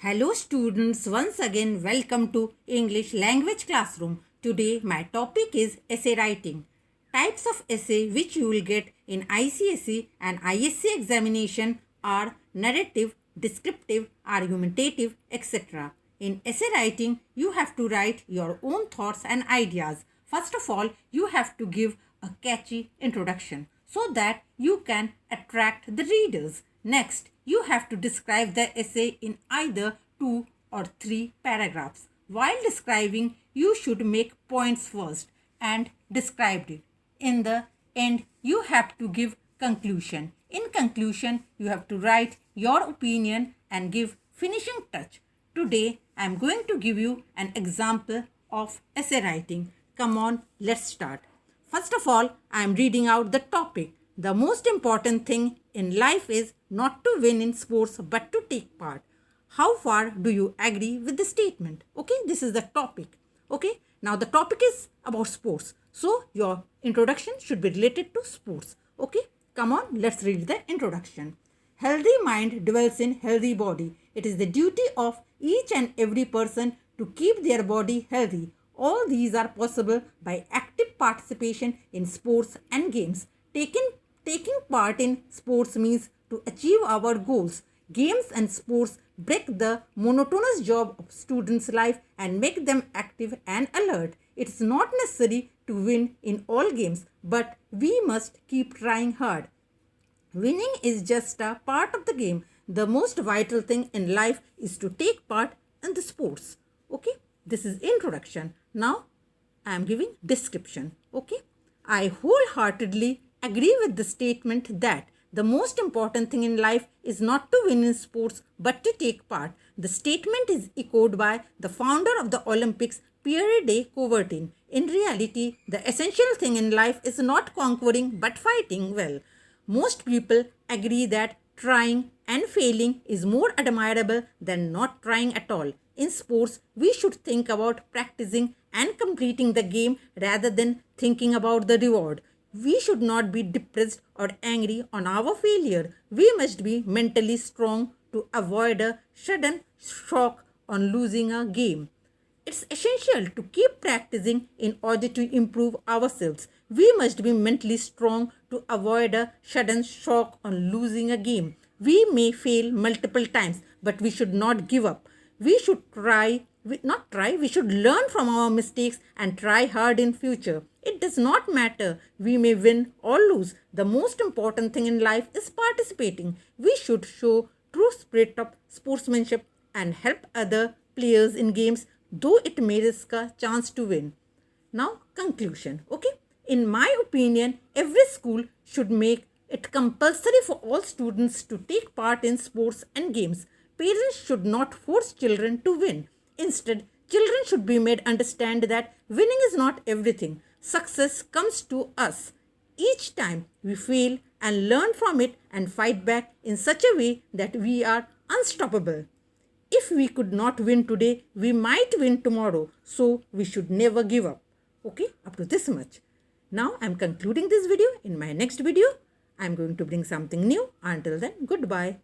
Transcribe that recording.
Hello students, once again welcome to English Language Classroom. Today my topic is essay writing. Types of essay which you will get in ICSE and ISC examination are narrative, descriptive, argumentative, etc. In essay writing, you have to write your own thoughts and ideas. First of all, you have to give a catchy introduction so that you can attract the readers. Next, you have to describe the essay in either 2 or 3 paragraphs. While describing, you should make points first and describe it. In the end, you have to give conclusion. In conclusion, you have to write your opinion and give finishing touch. Today, I am going to give you an example of essay writing. Come on, let's start. First of all, I am reading out the topic. The most important thing in life is not to win in sports but to take part. How far do you agree with the statement? Okay, this is the topic. Okay, now the topic is about sports. So your introduction should be related to sports. Okay, come on, let's read the introduction. Healthy mind dwells in healthy body. It is the duty of each and every person to keep their body healthy. All these are possible by active participation in sports and games. Taking part in sports means to achieve our goals. Games and sports break the monotonous job of students' life and make them active and alert. It is not necessary to win in all games, but we must keep trying hard. Winning is just a part of the game. The most vital thing in life is to take part in the sports. Okay, this is introduction. Now I am giving description. Okay, I wholeheartedly agree with the statement that the most important thing in life is not to win in sports but to take part. The statement is echoed by the founder of the Olympics, Pierre de Coubertin. In reality, the essential thing in life is not conquering but fighting well. Most people agree that trying and failing is more admirable than not trying at all. In sports, we should think about practicing and completing the game rather than thinking about the reward. We should not be depressed or angry on our failure. We must be mentally strong to avoid a sudden shock on losing a game. It's essential to keep practicing in order to improve ourselves. We must be mentally strong to avoid a sudden shock on losing a game. We may fail multiple times, but we should not give up. We should we should learn from our mistakes and try hard in future. It does not matter. We may win or lose. The most important thing in life is participating. We should show true spirit of sportsmanship and help other players in games, though it may risk a chance to win. Now, conclusion. Okay. In my opinion, every school should make it compulsory for all students to take part in sports and games. Parents should not force children to win. Instead, children should be made understand that winning is not everything. Success comes to us each time we fail and learn from it and fight back in such a way that we are unstoppable. If we could not win today, we might win tomorrow. So we should never give up. Okay, up to this much. Now I am concluding this video. In my next video, I am going to bring something new. Until then, goodbye.